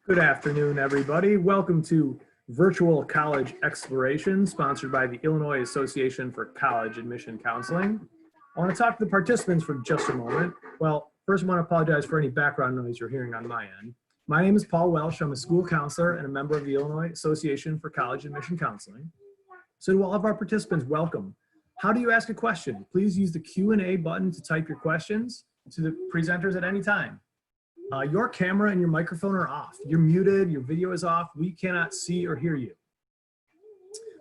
Good afternoon, everybody. Welcome to Virtual College Exploration, sponsored by the Illinois Association for College Admission Counseling. I want to talk to the participants for just a moment. Well, first I want to apologize for any background noise you're hearing on my end. My name is Paul Welsh. I'm a school counselor and a member of the Illinois Association for College Admission Counseling. So to all of our participants, welcome. How do you ask a question? Please use the Q&A button to type your questions to the presenters at any time. Your camera and your microphone are off. You're muted, your video is off. We cannot see or hear you.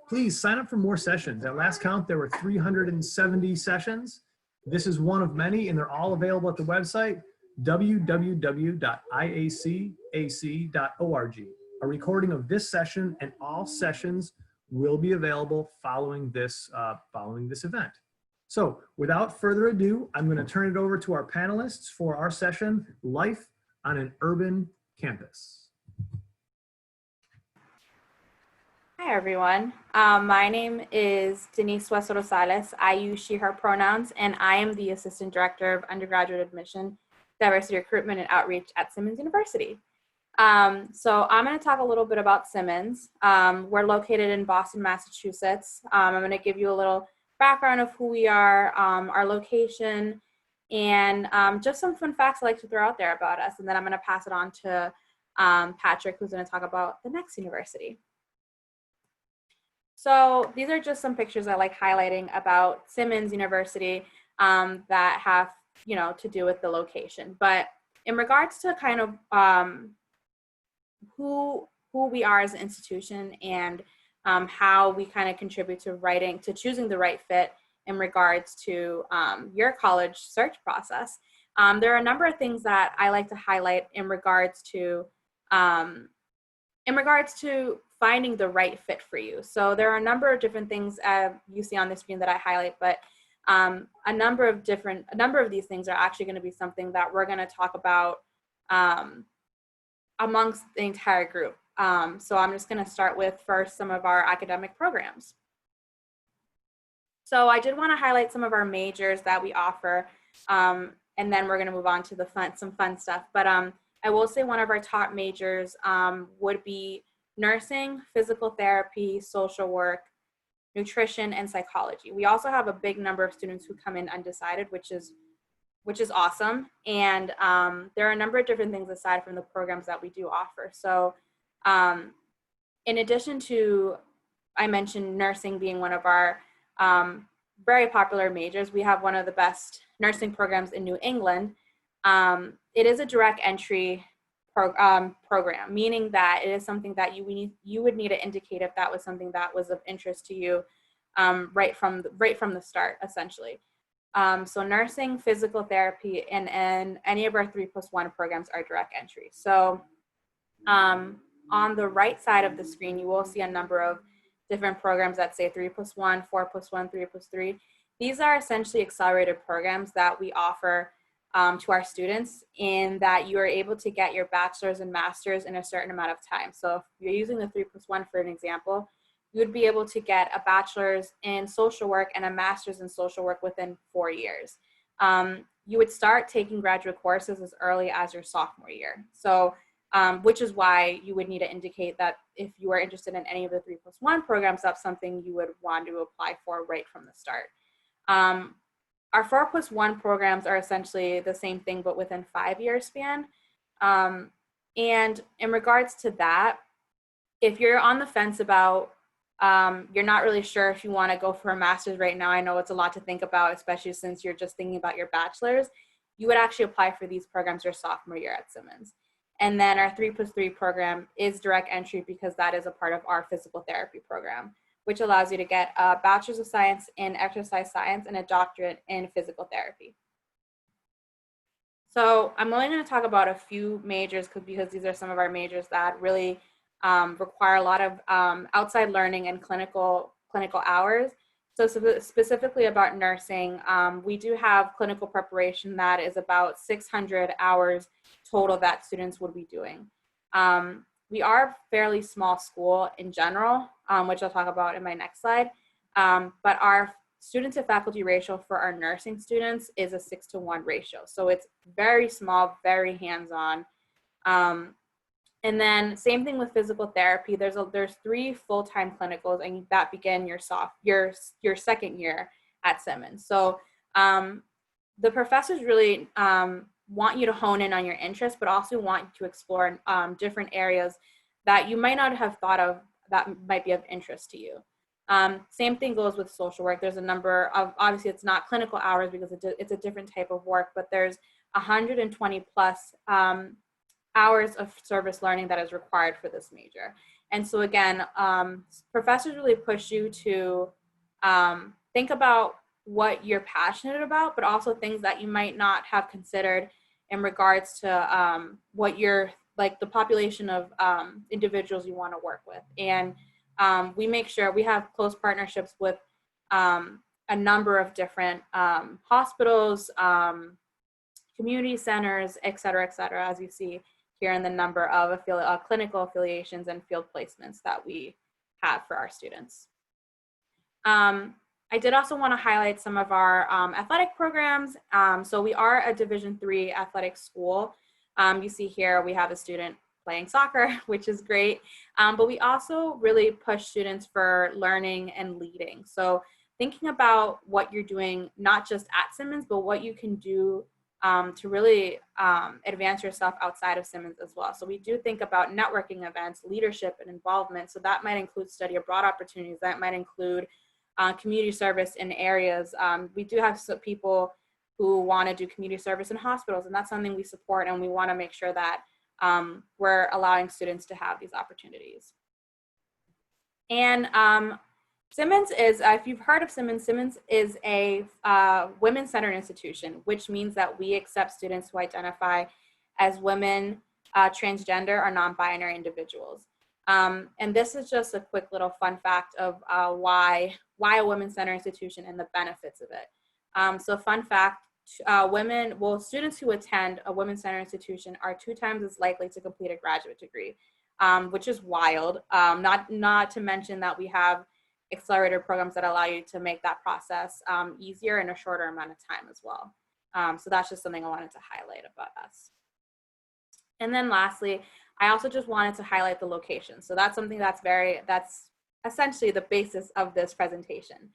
Please sign up for more sessions. At last count, there were 370 sessions. This is one of many, and they're all available at the website, www.iacac.org. A recording of this session and all sessions will be available following this event. So without further ado, I'm going to turn it over to our panelists for our session, Life on an Urban Campus. Hi, everyone. My name is Denise Hueso Rosales. I use she, her pronouns, and I am the Assistant Director of Undergraduate Admission, Diversity Recruitment, and Outreach at Simmons University. So I'm going to talk a little bit about Simmons. We're located in Boston, Massachusetts. I'm going to give you a little background of who we are, our location, and just some fun facts I like to throw out there about us. And then I'm going to pass it on to Patrick, who's going to talk about the next university. So these are just some pictures I like highlighting about Simmons University that have, to do with the location. But in regards to kind of who we are as an institution and how we kind of contribute to choosing the right fit in regards to your college search process. There are a number of things that I like to highlight in regards to finding the right fit for you. So there are a number of different things you see on the screen that I highlight, but a number of these things are actually going to be something that we're going to talk about amongst the entire group. So I'm just going to start with first some of our academic programs. So I did want to highlight some of our majors that we offer, and then we're going to move on to some fun stuff. But I will say one of our top majors would be nursing, physical therapy, social work, nutrition, and psychology. We also have a big number of students who come in undecided, which is awesome. And there are a number of different things aside from the programs that we do offer. So in addition to, I mentioned nursing being one of our very popular majors, we have one of the best nursing programs in New England. It is a direct entry program, meaning that it is something that you would need to indicate if that was something that was of interest to you right from the start, essentially. So nursing, physical therapy, and any of our 3+1 programs are direct entry. So on the right side of the screen, you will see a number of different programs that say 3+1, 4+1, 3+3. These are essentially accelerated programs that we offer to our students, in that you are able to get your bachelor's and master's in a certain amount of time. So if you're using the 3+1 for an example, you would be able to get a bachelor's in social work and a master's in social work within 4 years. You would start taking graduate courses as early as your sophomore year. So which is why you would need to indicate that if you are interested in any of the 3+1 programs, that's something you would want to apply for right from the start. Our 4+1 programs are essentially the same thing, but within 5-year span. And in regards to that, if you're on the fence about, you're not really sure if you want to go for a master's right now, I know it's a lot to think about, especially since you're just thinking about your bachelor's, you would actually apply for these programs your sophomore year at Simmons. And then our 3+3 program is direct entry because that is a part of our physical therapy program, which allows you to get a bachelor's of science in exercise science and a doctorate in physical therapy. So I'm only going to talk about a few majors because these are some of our majors that really require a lot of outside learning and clinical hours. So specifically about nursing, we do have clinical preparation that is about 600 hours total that students would be doing. We are a fairly small school in general, which I'll talk about in my next slide, but our student to faculty ratio for our nursing students is a 6-to-1 ratio. So it's very small, very hands-on. And then same thing with physical therapy. There's 3 full-time clinicals, and that begin your second year at Simmons. So the professors really want you to hone in on your interests, but also want you to explore different areas that you might not have thought of that might be of interest to you. Same thing goes with social work. There's a number of, obviously it's not clinical hours because it's a different type of work, but there's 120 plus hours of service learning that is required for this major. And so again, professors really push you to think about what you're passionate about, but also things that you might not have considered in regards to what you're, like the population of individuals you want to work with. And we make sure we have close partnerships with a number of different hospitals, community centers, et cetera, as you see here in the number of clinical affiliations and field placements that we have for our students. I did also want to highlight some of our athletic programs. So we are a Division III athletic school. You see here we have a student playing soccer, which is great. But we also really push students for learning and leading. So thinking about what you're doing, not just at Simmons, but what you can do to really advance yourself outside of Simmons as well. So we do think about networking events, leadership and involvement. So that might include study abroad opportunities. That might include community service in areas. We do have some people who want to do community service in hospitals, and that's something we support, and we want to make sure that we're allowing students to have these opportunities. And Simmons is, if you've heard of Simmons, Simmons is a women-centered institution, which means that we accept students who identify as women, transgender, or non-binary individuals. And this is just a quick little fun fact of why a women-centered institution and the benefits of it. So fun fact, students who attend a women-centered institution are 2 times as likely to complete a graduate degree, which is wild. Not to mention that we have accelerator programs that allow you to make that process easier in a shorter amount of time as well. So that's just something I wanted to highlight about us. And then lastly, I also just wanted to highlight the location. So that's something that's essentially the basis of this presentation.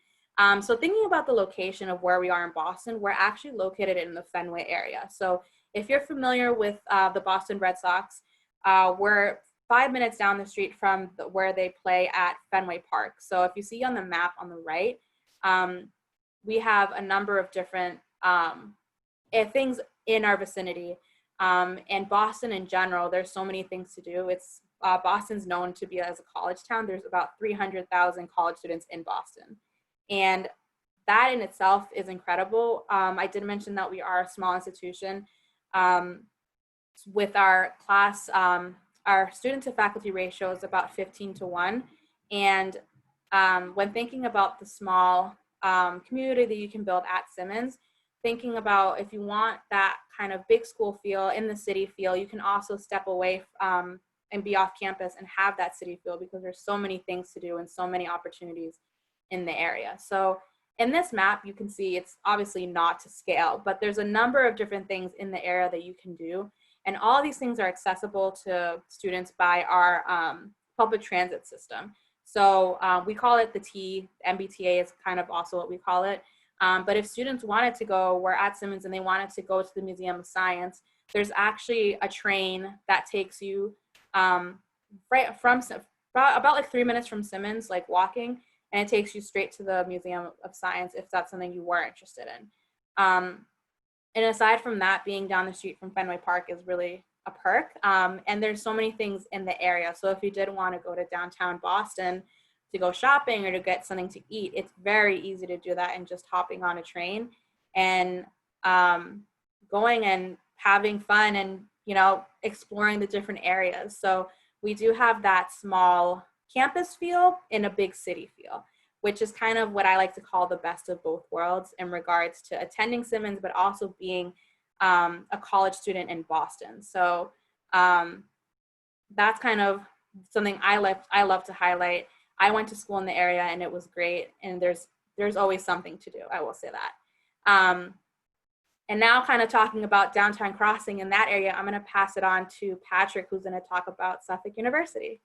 So thinking about the location of where we are in Boston, we're actually located in the Fenway area. So if you're familiar with the Boston Red Sox, we're 5 minutes down the street from where they play at Fenway Park. So if you see on the map on the right, we have a number of different things in our vicinity. And Boston in general, there's so many things to do. Boston's known to be as a college town. There's about 300,000 college students in Boston. And that in itself is incredible. I did mention that we are a small institution. With our class, our student to faculty ratio is about 15:1. And when thinking about the small community that you can build at Simmons, thinking about if you want that kind of big school feel, in the city feel, you can also step away and be off campus and have that city feel, because there's so many things to do and so many opportunities in the area. So in this map, you can see it's obviously not to scale, but there's a number of different things in the area that you can do. And all these things are accessible to students by our public transit system. So we call it the T, MBTA is kind of also what we call it. But if students wanted to go, we're at Simmons and they wanted to go to the Museum of Science, there's actually a train that takes you right from about like 3 minutes from Simmons, like walking, and it takes you straight to the Museum of Science if that's something you were interested in. And aside from that, being down the street from Fenway Park is really a perk. And there's so many things in the area. So if you did want to go to downtown Boston to go shopping or to get something to eat, it's very easy to do that and just hopping on a train and going and having fun and, you know, exploring the different areas. So we do have that small campus feel in a big city feel, which is kind of what I like to call the best of both worlds in regards to attending Simmons, but also being a college student in Boston. So that's kind of something I love to highlight. I went to school in the area and it was great. And there's always something to do. I will say that. And now kind of talking about downtown crossing in that area, I'm going to pass it on to Patrick, who's going to talk about Suffolk University.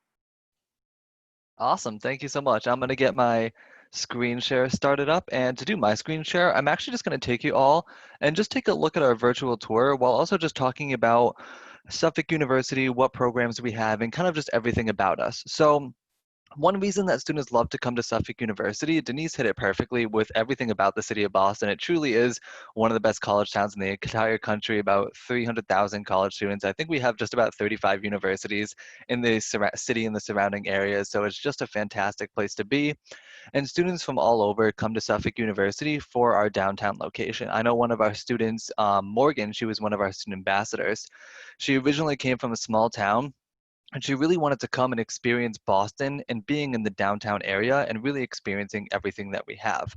Awesome. Thank you so much. I'm going to get my screen share started up. And to do my screen share, I'm actually just going to take you all and just take a look at our virtual tour while also just talking about Suffolk University, what programs we have, and kind of just everything about us. So one reason that students love to come to Suffolk University, Denise hit it perfectly with everything about the city of Boston. It truly is one of the best college towns in the entire country, about 300,000 college students. I think we have just about 35 universities in the city and the surrounding areas, so it's just a fantastic place to be. And students from all over come to Suffolk University for our downtown location. I know one of our students, Morgan, she was one of our student ambassadors. She originally came from a small town, and she really wanted to come and experience Boston and being in the downtown area and really experiencing everything that we have.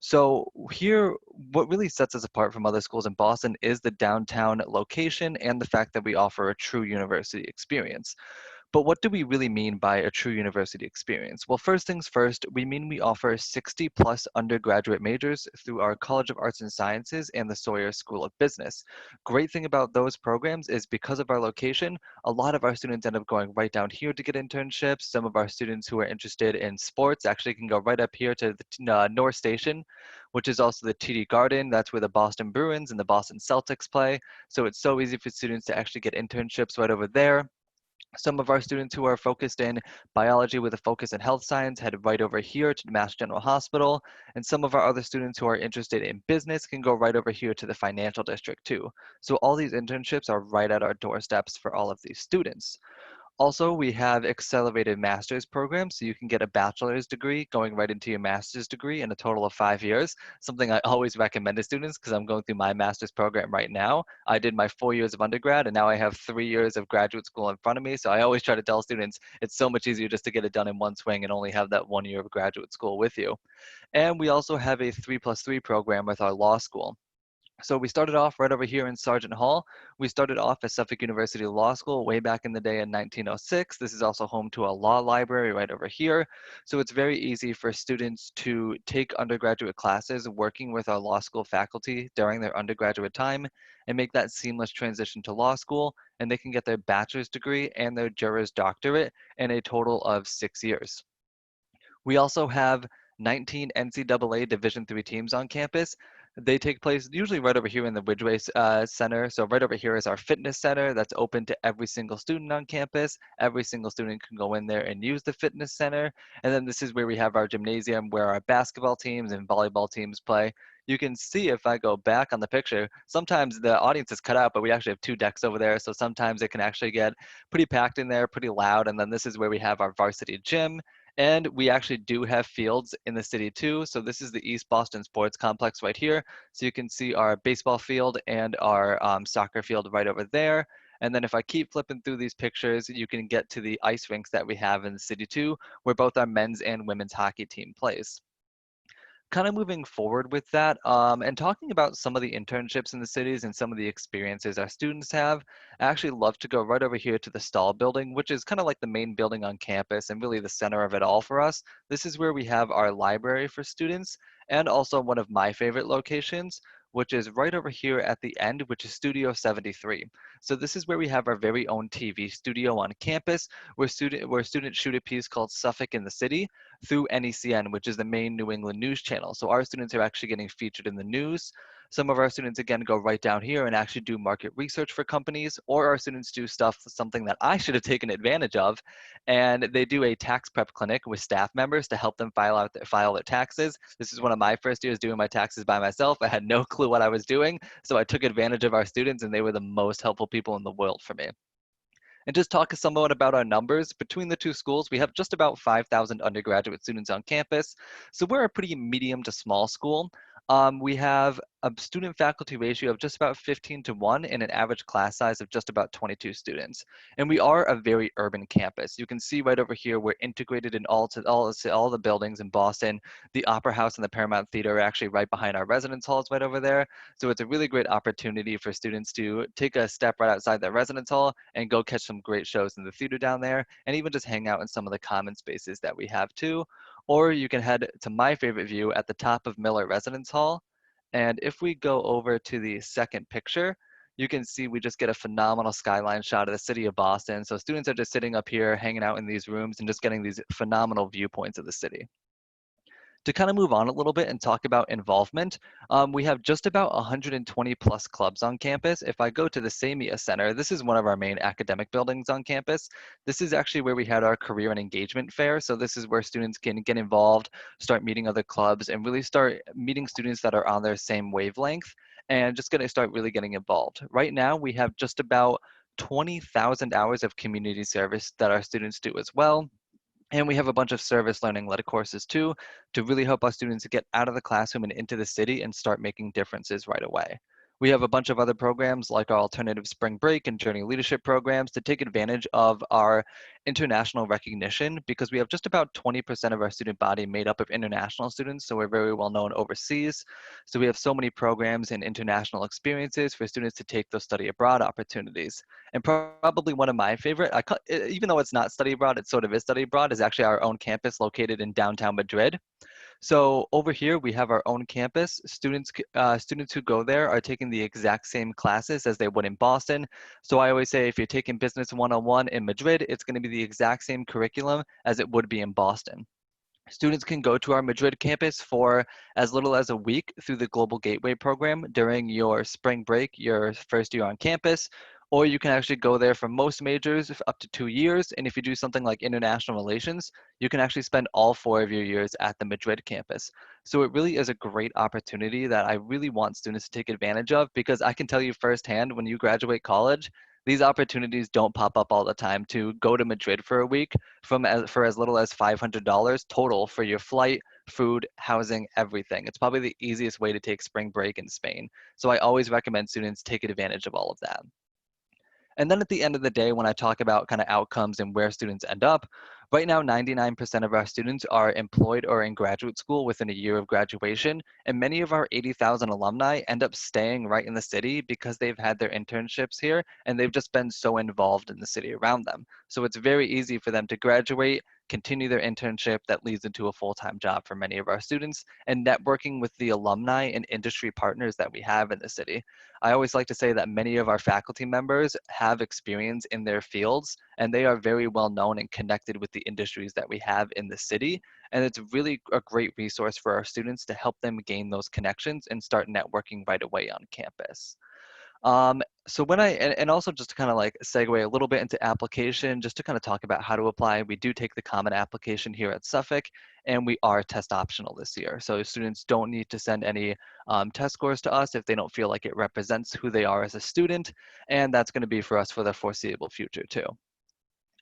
So here, what really sets us apart from other schools in Boston is the downtown location and the fact that we offer a true university experience. But what do we really mean by a true university experience? Well, first things first, we mean we offer 60 plus undergraduate majors through our College of Arts and Sciences and the Sawyer School of Business. Great thing about those programs is because of our location, a lot of our students end up going right down here to get internships. Some of our students who are interested in sports actually can go right up here to the North Station, which is also the TD Garden. That's where the Boston Bruins and the Boston Celtics play. So it's so easy for students to actually get internships right over there. Some of our students who are focused in biology with a focus in health science head right over here to Mass General Hospital. And some of our other students who are interested in business can go right over here to the financial district too. So all these internships are right at our doorsteps for all of these students. Also, we have accelerated master's programs, so you can get a bachelor's degree going right into your master's degree in a total of 5 years, something I always recommend to students because I'm going through my master's program right now. I did my 4 years of undergrad, and now I have 3 years of graduate school in front of me, so I always try to tell students it's so much easier just to get it done in one swing and only have that 1 year of graduate school with you. And we also have a 3+3 program with our law school. So we started off right over here in Sargent Hall. We started off at Suffolk University Law School way back in the day in 1906. This is also home to a law library right over here. So it's very easy for students to take undergraduate classes working with our law school faculty during their undergraduate time and make that seamless transition to law school. And they can get their bachelor's degree and their Juris Doctorate in a total of 6 years. We also have 19 NCAA Division III teams on campus. They take place usually right over here in the Ridgeway Center. So right over here is our fitness center that's open to every single student on campus. Every single student can go in there and use the fitness center. And then this is where we have our gymnasium where our basketball teams and volleyball teams play. You can see if I go back on the picture, sometimes the audience is cut out, but we actually have 2 decks over there. So sometimes it can actually get pretty packed in there, pretty loud. And then this is where we have our varsity gym. And we actually do have fields in the city too. So this is the East Boston Sports Complex right here. So you can see our baseball field and our soccer field right over there. And then if I keep flipping through these pictures, you can get to the ice rinks that we have in the city too, where both our men's and women's hockey team plays. Kind of moving forward with that and talking about some of the internships in the cities and some of the experiences our students have, I actually love to go right over here to the Stall building, which is kind of like the main building on campus and really the center of it all for us. This is where we have our library for students and also one of my favorite locations, which is right over here at the end, which is Studio 73. So this is where we have our very own TV studio on campus where students shoot a piece called Suffolk in the City through NECN, which is the main New England news channel. So our students are actually getting featured in the news. Some of our students, again, go right down here and actually do market research for companies, or our students do something that I should have taken advantage of, and they do a tax prep clinic with staff members to help them file their taxes. This is one of my first years doing my taxes by myself. I had no clue what I was doing, so I took advantage of our students, and they were the most helpful people in the world for me. And just talk somewhat about our numbers. Between the two schools, we have just about 5,000 undergraduate students on campus. So we're a pretty medium to small school. We have a student faculty ratio of just about 15:1 and an average class size of just about 22 students. And we are a very urban campus. You can see right over here, we're integrated in all the buildings in Boston. The Opera House and the Paramount Theater are actually right behind our residence halls right over there. So it's a really great opportunity for students to take a step right outside their residence hall and go catch some great shows in the theater down there, and even just hang out in some of the common spaces that we have too. Or you can head to my favorite view at the top of Miller Residence Hall. And if we go over to the second picture, you can see we just get a phenomenal skyline shot of the city of Boston. So students are just sitting up here, hanging out in these rooms and just getting these phenomenal viewpoints of the city. To kind of move on a little bit and talk about involvement, we have just about 120 plus clubs on campus. If I go to the Samia Center, this is one of our main academic buildings on campus. This is actually where we had our career and engagement fair. So this is where students can get involved, start meeting other clubs, and really start meeting students that are on their same wavelength and just going to start really getting involved. Right now, we have just about 20,000 hours of community service that our students do as well. And we have a bunch of service learning led courses too, to really help our students get out of the classroom and into the city and start making differences right away. We have a bunch of other programs like our alternative spring break and journey leadership programs to take advantage of our international recognition, because we have just about 20% of our student body made up of international students. So we're very well known overseas. So we have so many programs and international experiences for students to take those study abroad opportunities. And probably one of my favorite, even though it's not study abroad, it sort of is study abroad, is actually our own campus located in downtown Madrid. So over here, we have our own campus. Students who go there are taking the exact same classes as they would in Boston. So I always say if you're taking Business 101 in Madrid, it's going to be the exact same curriculum as it would be in Boston. Students can go to our Madrid campus for as little as a week through the Global Gateway program during your spring break, your first year on campus, or you can actually go there for most majors up to 2 years. And if you do something like international relations, you can actually spend all 4 of your years at the Madrid campus. So it really is a great opportunity that I really want students to take advantage of, because I can tell you firsthand, when you graduate college, these opportunities don't pop up all the time to go to Madrid for a week for as little as $500 total for your flight, food, housing, everything. It's probably the easiest way to take spring break in Spain. So I always recommend students take advantage of all of that. And then at the end of the day, when I talk about kind of outcomes and where students end up, right now, 99% of our students are employed or in graduate school within a year of graduation. And many of our 80,000 alumni end up staying right in the city because they've had their internships here and they've just been so involved in the city around them. So it's very easy for them to graduate, continue their internship that leads into a full-time job for many of our students, and networking with the alumni and industry partners that we have in the city. I always like to say that many of our faculty members have experience in their fields, and they are very well known and connected with the industries that we have in the city. And it's really a great resource for our students to help them gain those connections and start networking right away on campus. So and also just to kind of like segue a little bit into application, just to kind of talk about how to apply, we do take the common application here at Suffolk, and we are test optional this year. So students don't need to send any test scores to us if they don't feel like it represents who they are as a student, and that's going to be for us for the foreseeable future too.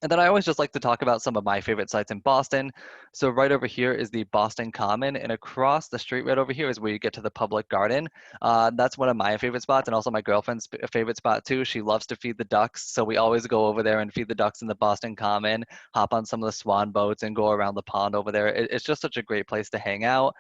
And then I always just like to talk about some of my favorite sites in Boston. So right over here is the Boston Common, and across the street right over here is where you get to the Public Garden. That's one of my favorite spots, and also my girlfriend's favorite spot too. She loves to feed the ducks, so we always go over there and feed the ducks in the Boston Common, hop on some of the swan boats, and go around the pond over there. It's just such a great place to hang out.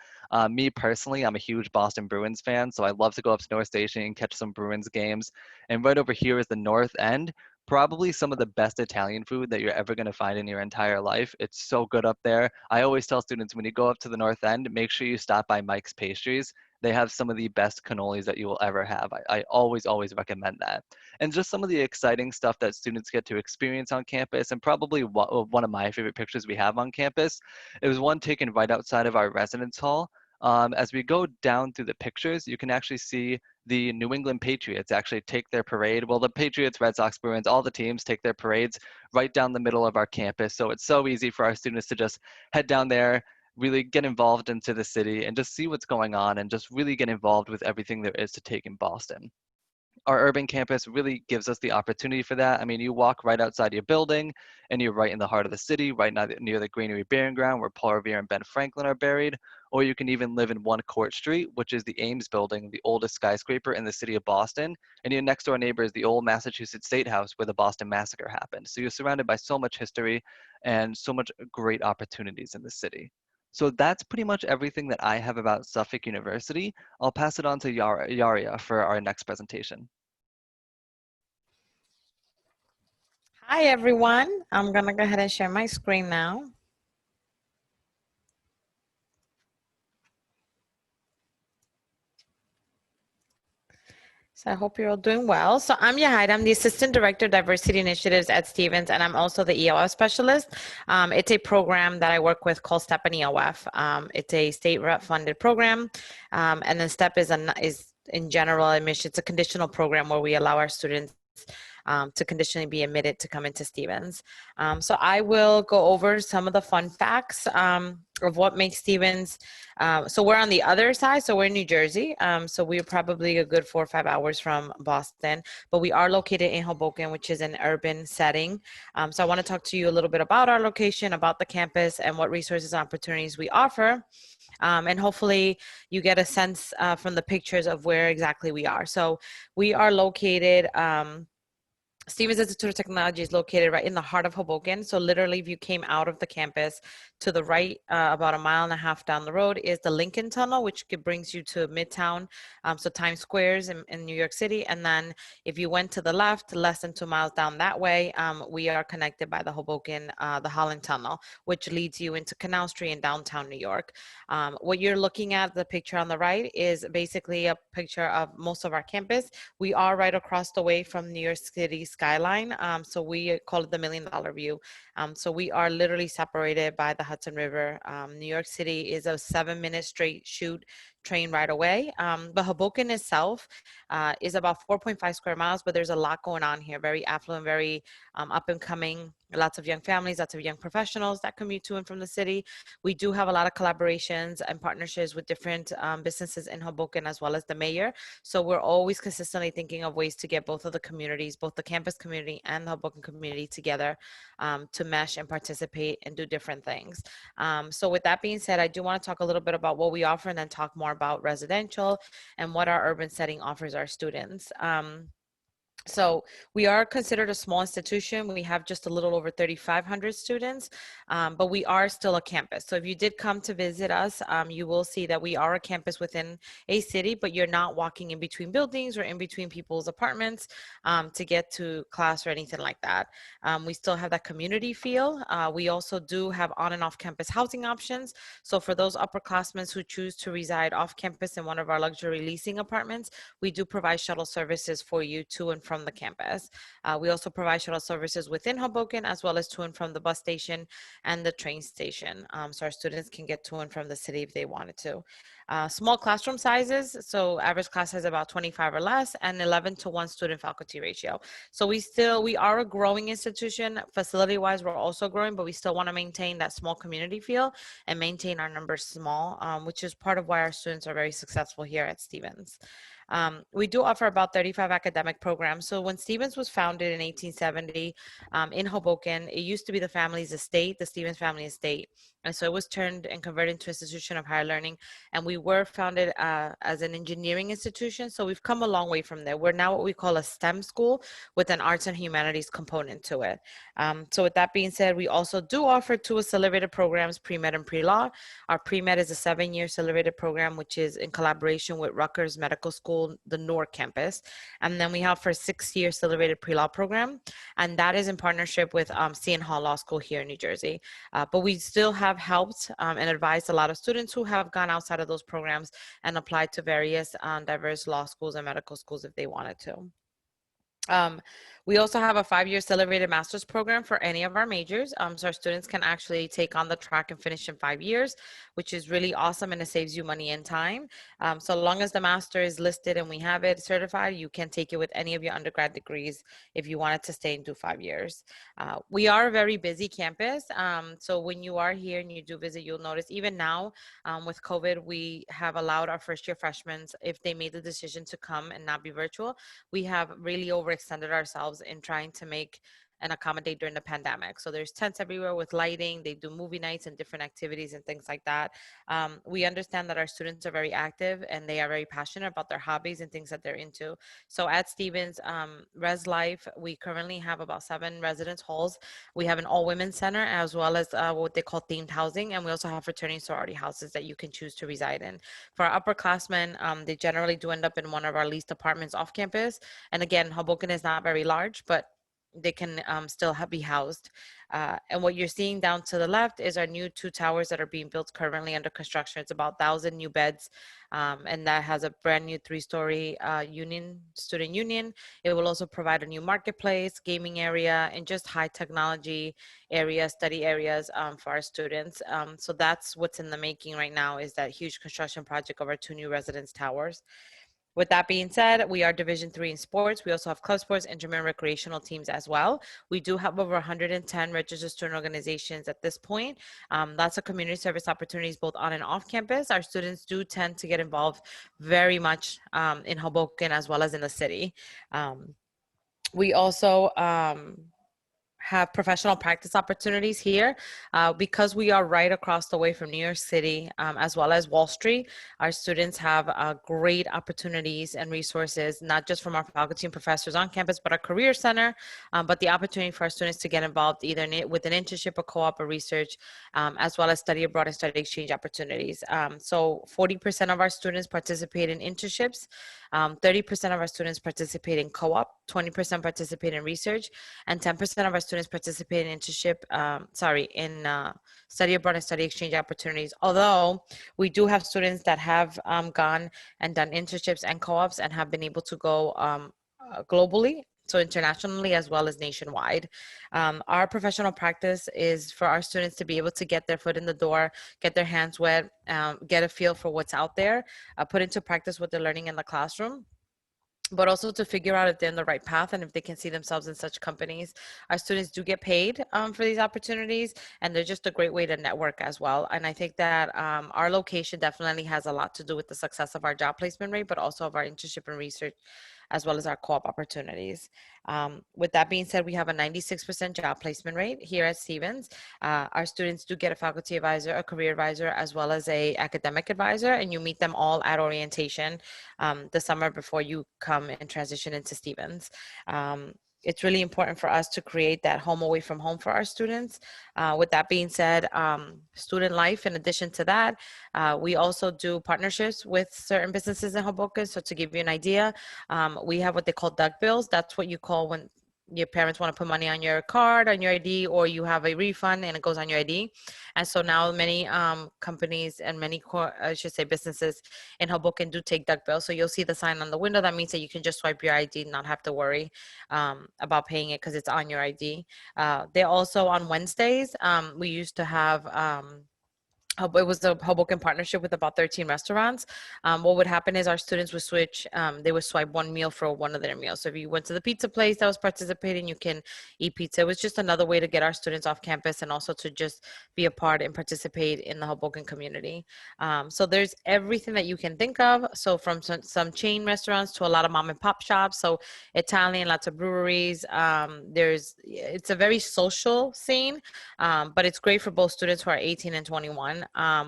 Me personally, I'm a huge Boston Bruins fan, so I love to go up to North Station and catch some Bruins games. And right over here is the North End. Probably some of the best Italian food that you're ever going to find in your entire life. It's so good up there. I always tell students, when you go up to the North End, make sure you stop by Mike's Pastries. They have some of the best cannolis that you will ever have. I always recommend that. And just some of the exciting stuff that students get to experience on campus, and probably one of my favorite pictures we have on campus, it was one taken right outside of our residence hall. As we go down through the pictures, you can actually see the New England Patriots actually take their parade. Well, the Patriots, Red Sox, Bruins, all the teams take their parades right down the middle of our campus. So it's so easy for our students to just head down there, really get involved into the city and just see what's going on and just really get involved with everything there is to take in Boston. Our urban campus really gives us the opportunity for that. I mean, you walk right outside your building and you're right in the heart of the city, right now near the Greenery Burying Ground where Paul Revere and Ben Franklin are buried. Or you can even live in One Court Street, which is the Ames building, the oldest skyscraper in the city of Boston. And your next door neighbor is the old Massachusetts State House where the Boston Massacre happened. So you're surrounded by so much history and so much great opportunities in the city. So that's pretty much everything that I have about Suffolk University. I'll pass it on to Yaria for our next presentation. Hi, everyone. I'm going to go ahead and share my screen now. So I hope you're all doing well. So I'm Yahid. I'm the Assistant Director of Diversity Initiatives at Stevens, and I'm also the EOF Specialist. It's a program that I work with called STEP and EOF. It's a state funded program, and then STEP is in general admission. It's a conditional program where we allow our students to conditionally be admitted to come into Stevens. So I will go over some of the fun facts of what makes Stevens. So we're on the other side, so we're in New Jersey. So we're probably a good 4 or 5 hours from Boston, but we are located in Hoboken, which is an urban setting. So I want to talk to you a little bit about our location, about the campus, and what resources and opportunities we offer. And hopefully you get a sense from the pictures of where exactly we are. So we are located, Stevens Institute of Technology is located right in the heart of Hoboken. So literally, if you came out of the campus to the right, about 1.5 miles down the road is the Lincoln Tunnel, which brings you to Midtown, so Times Squares in New York City. And then if you went to the left, less than 2 miles down that way, we are connected by the Hoboken, the Holland Tunnel, which leads you into Canal Street in downtown New York. What you're looking at, the picture on the right, is basically a picture of most of our campus. We are right across the way from New York City skyline. So we call it the $1 million view. So we are literally separated by the Hudson River. New York City is a 7-minute straight shoot train right away. But Hoboken itself is about 4.5 square miles, but there's a lot going on here. Very affluent, very up and coming, lots of young families, lots of young professionals that commute to and from the city. We do have a lot of collaborations and partnerships with different businesses in Hoboken, as well as the mayor. So we're always consistently thinking of ways to get both of the communities, both the campus community and the Hoboken community together to mesh and participate and do different things. So with that being said, I do want to talk a little bit about what we offer and then talk more about residential and what our urban setting offers our students. So we are considered a small institution. We have just a little over 3,500 students, but we are still a campus. So if you did come to visit us, you will see that we are a campus within a city, but you're not walking in between buildings or in between people's apartments to get to class or anything like that. We still have that community feel. We also do have on and off campus housing options. So for those upperclassmen who choose to reside off campus in one of our luxury leasing apartments, we do provide shuttle services for you to and from the campus. We also provide shuttle services within Hoboken, as well as to and from the bus station and the train station. So our students can get to and from the city if they wanted to. Small classroom sizes, so average class size about 25 or less, and 11-to-1 student faculty ratio. So we are a growing institution. Facility wise, we're also growing, but we still want to maintain that small community feel and maintain our numbers small, which is part of why our students are very successful here at Stevens. We do offer about 35 academic programs. So when Stevens was founded in 1870 in Hoboken, it used to be the family's estate, the Stevens family estate. And so it was turned and converted into an institution of higher learning. And we were founded as an engineering institution. So we've come a long way from there. We're now what we call a STEM school with an arts and humanities component to it. So with that being said, we also do offer 2 accelerated programs, pre-med and pre-law. Our pre-med is a 7-year accelerated program, which is in collaboration with Rutgers Medical School, the Newark campus. And then we have for a 6-year accelerated pre-law program. And that is in partnership with C and Hall Law School here in New Jersey. But we still have helped and advised a lot of students who have gone outside of those programs and applied to various diverse law schools and medical schools if they wanted to. We also have a 5-year accelerated master's program for any of our majors. So our students can actually take on the track and finish in 5 years, which is really awesome, and it saves you money and time. So long as the master is listed and we have it certified, you can take it with any of your undergrad degrees if you wanted to stay and do 5 years. We are a very busy campus. So when you are here and you do visit, you'll notice even now with COVID, we have allowed our first-year freshmen, if they made the decision to come and not be virtual, we have really overextended ourselves in trying to make and accommodate during the pandemic. So there's tents everywhere with lighting. They do movie nights and different activities and things like that. We understand that our students are very active and they are very passionate about their hobbies and things that they're into. So at Stevens Res Life, we currently have about 7 residence halls. We have an all-women's center as well as what they call themed housing. And we also have fraternity and sorority houses that you can choose to reside in. For our upperclassmen, they generally do end up in one of our leased apartments off campus. And again, Hoboken is not very large, but they can still be housed. And what you're seeing down to the left is our new 2 towers that are being built currently under construction. It's about 1,000 new beds, and that has a brand new 3-story student union. It will also provide a new marketplace, gaming area, and just high technology areas, study areas for our students. So that's what's in the making right now, is that huge construction project of our 2 new residence towers. With that being said, we are Division III in sports. We also have club sports, intramural recreational teams as well. We do have over 110 registered student organizations at this point. Lots of community service opportunities both on and off campus. Our students do tend to get involved very much in Hoboken as well as in the city. We also have professional practice opportunities here because we are right across the way from New York City as well as Wall Street. Our students have great opportunities and resources, not just from our faculty and professors on campus, but our career center, but the opportunity for our students to get involved either with an internship or co-op or research, as well as study abroad and study exchange opportunities. So 40% of our students participate in internships, 30% of our students participate in co-op, 20% participate in research, and 10% of our students participate in internship, study abroad and study exchange opportunities. Although we do have students that have gone and done internships and co-ops and have been able to go globally, so internationally as well as nationwide. Our professional practice is for our students to be able to get their foot in the door, get their hands wet, get a feel for what's out there, put into practice what they're learning in the classroom, but also to figure out if they're in the right path and if they can see themselves in such companies. Our students do get paid for these opportunities, and they're just a great way to network as well. And I think that our location definitely has a lot to do with the success of our job placement rate, but also of our internship and research, as well as our co-op opportunities. With that being said, we have a 96% job placement rate here at Stevens. Our students do get a faculty advisor, a career advisor, as well as a academic advisor, and you meet them all at orientation the summer before you come and transition into Stevens. It's really important for us to create that home away from home for our students. With that being said, student life, in addition to that, we also do partnerships with certain businesses in Hoboken. So to give you an idea, we have what they call duck bills. That's what you call when your parents want to put money on your card, on your ID, or you have a refund and it goes on your ID. And so now many companies and many, I should say, businesses in Hoboken do take duck bills. So you'll see the sign on the window. That means that you can just swipe your ID and not have to worry about paying it because it's on your ID. They also, on Wednesdays, we used to have it was a Hoboken partnership with about 13 restaurants. What would happen is our students would switch, they would swipe one meal for one of their meals. So if you went to the pizza place that was participating, you can eat pizza. It was just another way to get our students off campus and also to just be a part and participate in the Hoboken community. So there's everything that you can think of. So from some chain restaurants to a lot of mom and pop shops. So Italian, lots of breweries. It's a very social scene, but it's great for both students who are 18 and 21.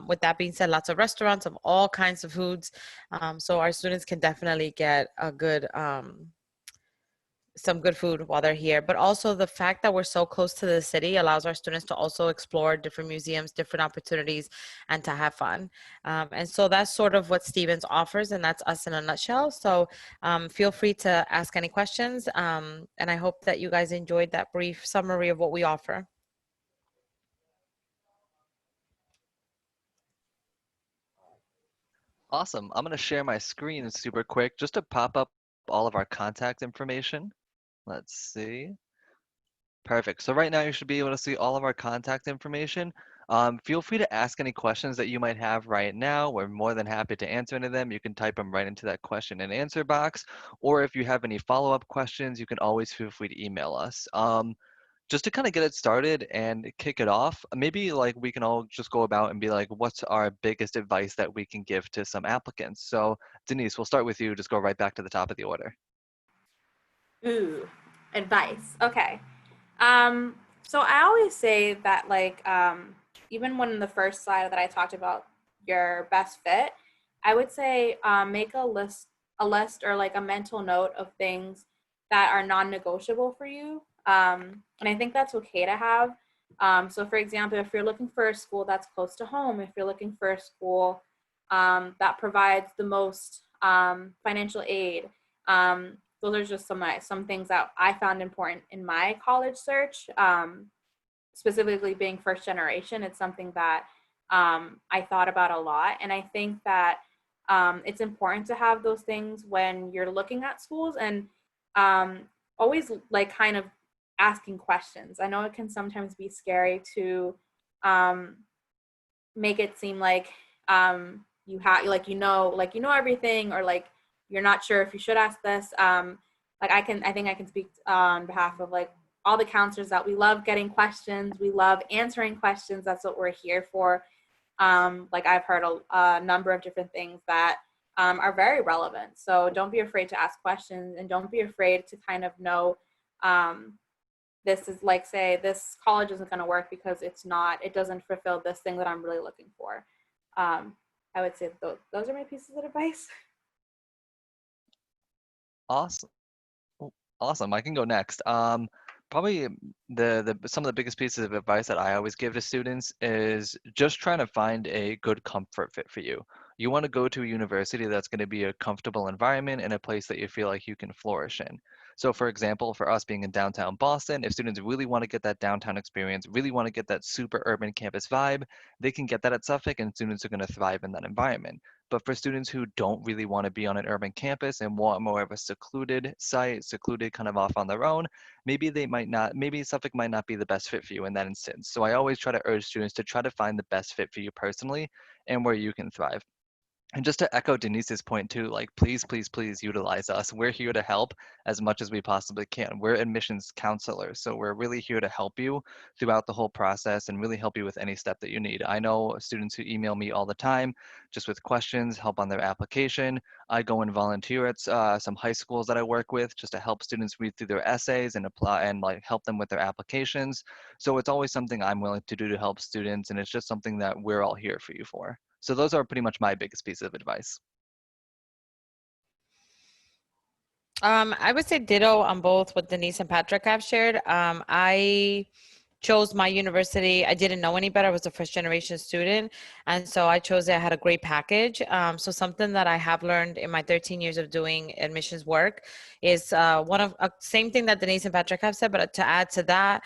With that being said, lots of restaurants of all kinds of foods. So our students can definitely get a good, some good food while they're here. But also the fact that we're so close to the city allows our students to also explore different museums, different opportunities, and to have fun. And so that's sort of what Stevens offers, and that's us in a nutshell. So feel free to ask any questions. And I hope that you guys enjoyed that brief summary of what we offer. Awesome. I'm going to share my screen super quick just to pop up all of our contact information. Let's see. Perfect. So right now you should be able to see all of our contact information. Feel free to ask any questions that you might have right now. We're more than happy to answer any of them. You can type them right into that question and answer box. Or if you have any follow-up questions, you can always feel free to email us. Just to kind of get it started and kick it off, maybe like we can all just go about and be like, what's our biggest advice that we can give to some applicants? So Denise, we'll start with you. Just go right back to the top of the order. Ooh, advice. Okay. So I always say that even when the first slide that I talked about your best fit, I would say make a list or like a mental note of things that are non-negotiable for you. And I think that's okay to have. So for example, if you're looking for a school that's close to home, if you're looking for a school that provides the most financial aid, those are just some things that I found important in my college search. Specifically being first generation, it's something that I thought about a lot. And I think that it's important to have those things when you're looking at schools, and always like kind of asking questions. I know it can sometimes be scary to make it seem like you have like you know everything, or like you're not sure if you should ask this. Like I think I can speak on behalf of like all the counselors that we love getting questions. We love answering questions. That's what we're here for. Like I've heard a number of different things that are very relevant. So don't be afraid to ask questions, and don't be afraid to kind of know this is like, say, this college isn't going to work because it doesn't fulfill this thing that I'm really looking for. I would say those are my pieces of advice. Awesome. Oh, awesome. I can go next. Probably the some of the biggest pieces of advice that I always give to students is just trying to find a good comfort fit for you. You want to go to a university that's going to be a comfortable environment and a place that you feel like you can flourish in. So for example, for us being in downtown Boston, if students really want to get that downtown experience, really want to get that super urban campus vibe, they can get that at Suffolk, and students are going to thrive in that environment. But for students who don't really want to be on an urban campus and want more of a secluded site, secluded kind of off on their own, maybe Suffolk might not be the best fit for you in that instance. So I always try to urge students to try to find the best fit for you personally and where you can thrive. And just to echo Denise's point too, like please, please, please utilize us. We're here to help as much as we possibly can. We're admissions counselors, so we're really here to help you throughout the whole process and really help you with any step that you need. I know students who email me all the time just with questions, help on their application. I go and volunteer at some high schools that I work with just to help students read through their essays and apply and like help them with their applications. So it's always something I'm willing to do to help students, and it's just something that we're all here for you for. So those are pretty much my biggest piece of advice. I would say ditto on both what Denise and Patrick have shared. I chose my university. I didn't know any better. I was a first generation student. And so I chose it. I had a great package. So something that I have learned in my 13 years of doing admissions work is same thing that Denise and Patrick have said, but to add to that,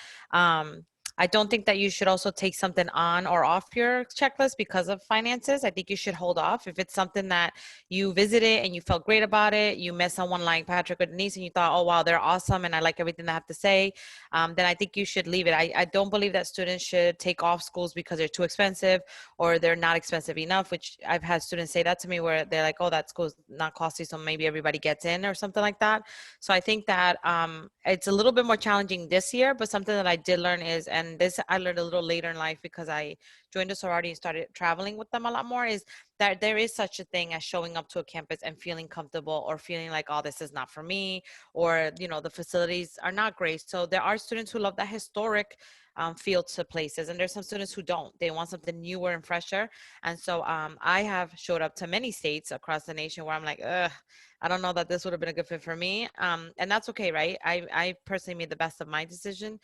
I don't think that you should also take something on or off your checklist because of finances. I think you should hold off. If it's something that you visited and you felt great about it, you met someone like Patrick or Denise and you thought, oh, wow, they're awesome and I like everything they have to say, then I think you should leave it. I don't believe that students should take off schools because they're too expensive or they're not expensive enough, which I've had students say that to me where they're like, oh, that school's not costly, so maybe everybody gets in or something like that. So I think that it's a little bit more challenging this year, but something that I did learn is, and this I learned a little later in life because I joined a sorority and started traveling with them a lot more, is that there is such a thing as showing up to a campus and feeling comfortable or feeling like, oh, this is not for me, or, you know, the facilities are not great. So there are students who love that historic feel to places, and there's some students who don't. They want something newer and fresher. And so I have showed up to many states across the nation where I'm like, ugh, I don't know that this would have been a good fit for me. And that's okay, right? I personally made the best of my decision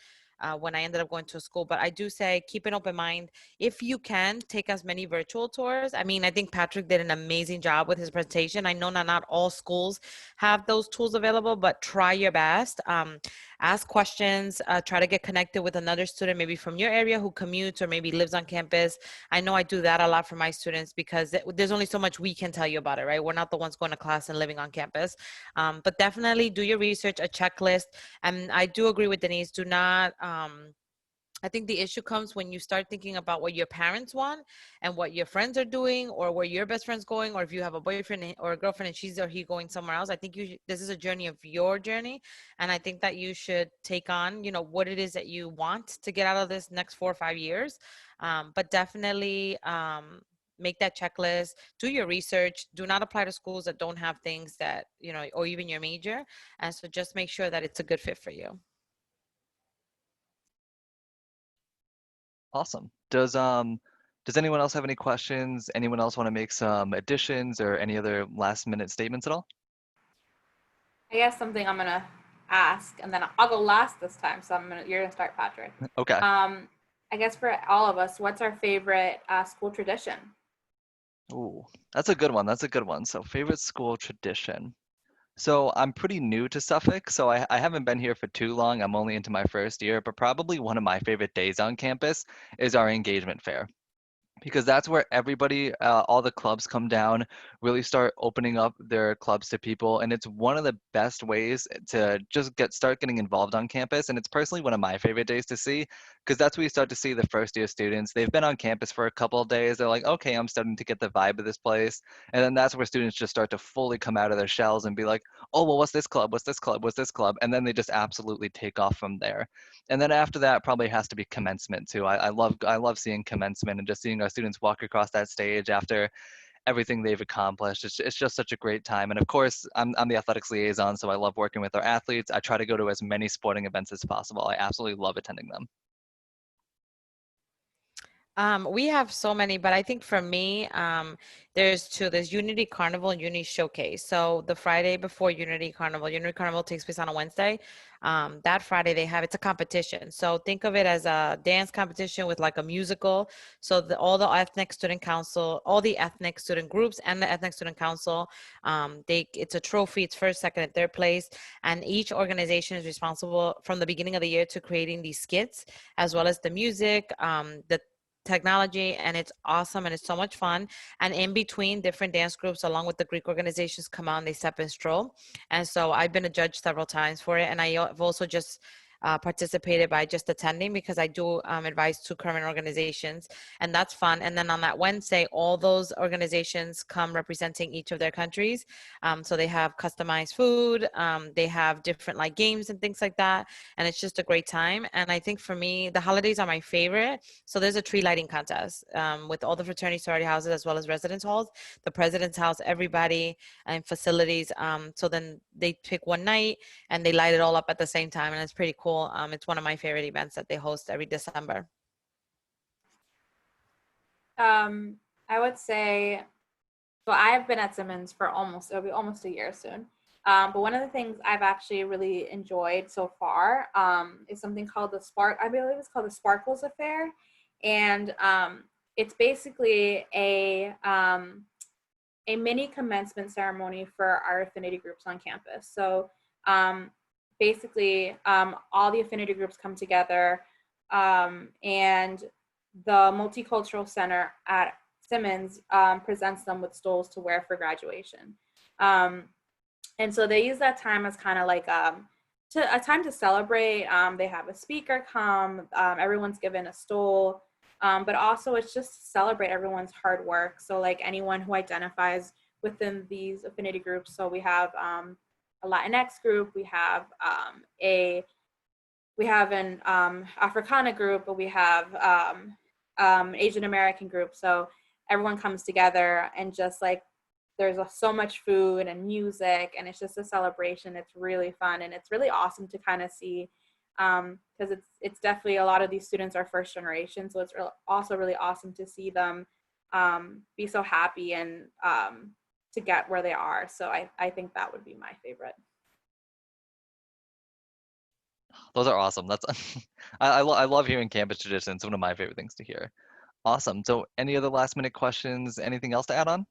when I ended up going to a school. But I do say keep an open mind. If you can, take as many virtual tours. I mean, I think Patrick did an amazing job with his presentation. I know not all schools have those tools available, but try your best. Ask questions, try to get connected with another student, maybe from your area who commutes or maybe lives on campus. I know I do that a lot for my students because there's only so much we can tell you about it, right? We're not the ones going to class and living on campus. But definitely do your research, a checklist. And I do agree with Denise, do not, I think the issue comes when you start thinking about what your parents want and what your friends are doing or where your best friend's going, or if you have a boyfriend or a girlfriend and she's or he going somewhere else. I think this is a journey of your journey. And I think that you should take on, you know, what it is that you want to get out of this next 4 or 5 years. But definitely make that checklist, do your research, do not apply to schools that don't have things that, you know, or even your major. And so just make sure that it's a good fit for you. Awesome. Does anyone else have any questions? Anyone else want to make some additions or any other last minute statements at all? I guess something I'm gonna ask, and then I'll go last this time. So you're gonna start, Patrick. Okay. I guess for all of us, what's our favorite school tradition? Ooh, that's a good one. That's a good one. So favorite school tradition. So I'm pretty new to Suffolk, so I haven't been here for too long. I'm only into my first year, but probably one of my favorite days on campus is our engagement fair, because that's where everybody, all the clubs come down, really start opening up their clubs to people, and it's one of the best ways to just start getting involved on campus. And it's personally one of my favorite days to see, because that's where you start to see the first year students. They've been on campus for a couple of days. They're like, okay, I'm starting to get the vibe of this place, and then that's where students just start to fully come out of their shells and be like, oh, well, what's this club? What's this club? What's this club? And then they just absolutely take off from there. And then after that, probably has to be commencement too. I love seeing commencement and just seeing our students walk across that stage after everything they've accomplished. It's just such a great time. And of course, I'm the athletics liaison, so I love working with our athletes. I try to go to as many sporting events as possible. I absolutely love attending them. We have so many, but I think for me, there's two. There's Unity Carnival and Unity Showcase. So the Friday before Unity Carnival takes place on a Wednesday. That Friday it's a competition. So think of it as a dance competition with like a musical. So all the ethnic student council, all the ethnic student groups and the ethnic student council, it's a trophy. It's first, second, and third place. And each organization is responsible from the beginning of the year to creating these skits, as well as the music, the technology, and it's awesome and it's so much fun. And in between, different dance groups along with the Greek organizations come on, they step and stroll. And so I've been a judge several times for it, and I've also just participated by just attending, because I do advise two current organizations, and that's fun. And then on that Wednesday, all those organizations come representing each of their countries. So they have customized food, they have different like games and things like that, and it's just a great time. And I think for me, the holidays are my favorite. So there's a tree lighting contest with all the fraternity sorority houses as well as residence halls, the president's house, everybody, and facilities. So then they pick one night and they light it all up at the same time, and it's pretty cool. It's one of my favorite events that they host every December. I would say, so I have been at Simmons for it'll be almost a year soon. But one of the things I've actually really enjoyed so far is something called I believe it's called the Sparkles Affair. And it's basically a mini commencement ceremony for our affinity groups on campus. So basically, all the affinity groups come together, and the Multicultural Center at Simmons presents them with stoles to wear for graduation. And so they use that time as kind of like a time to celebrate. They have a speaker come, everyone's given a stole, but also it's just to celebrate everyone's hard work. So like anyone who identifies within these affinity groups. So we have a Latinx group, we have an Africana group, but we have Asian American group. So everyone comes together and just like there's so much food and music, and it's just a celebration. It's really fun, and it's really awesome to kind of see, because it's definitely, a lot of these students are first generation, so it's also really awesome to see them be so happy and to get where they are. So I think that would be my favorite. Those are awesome. That's I love hearing campus traditions. It's one of my favorite things to hear. Awesome. So any other last minute questions? Anything else to add on?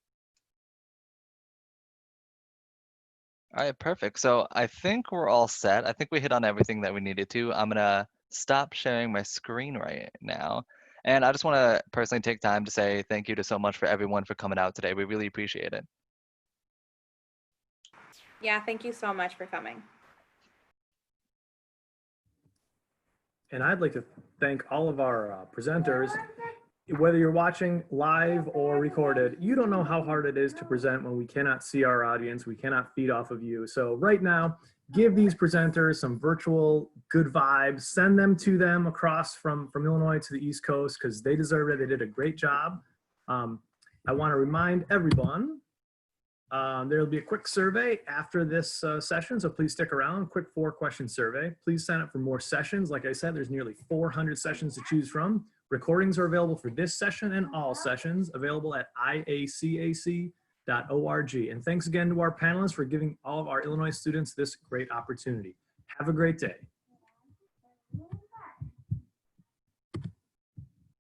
All right, perfect. So I think we're all set. I think we hit on everything that we needed to. I'm gonna stop sharing my screen right now. And I just want to personally take time to say thank you to so much for everyone for coming out today. We really appreciate it. Yeah, thank you so much for coming. And I'd like to thank all of our presenters. Whether you're watching live or recorded, you don't know how hard it is to present when we cannot see our audience, we cannot feed off of you. So right now, give these presenters some virtual good vibes, send them to them across from Illinois to the East Coast, because they deserve it. They did a great job. I want to remind everyone, there'll be a quick survey after this session, so please stick around. Quick 4-question survey. Please sign up for more sessions. Like I said, there's nearly 400 sessions to choose from. Recordings are available for this session and all sessions, available at IACAC.org. And thanks again to our panelists for giving all of our Illinois students this great opportunity. Have a great day.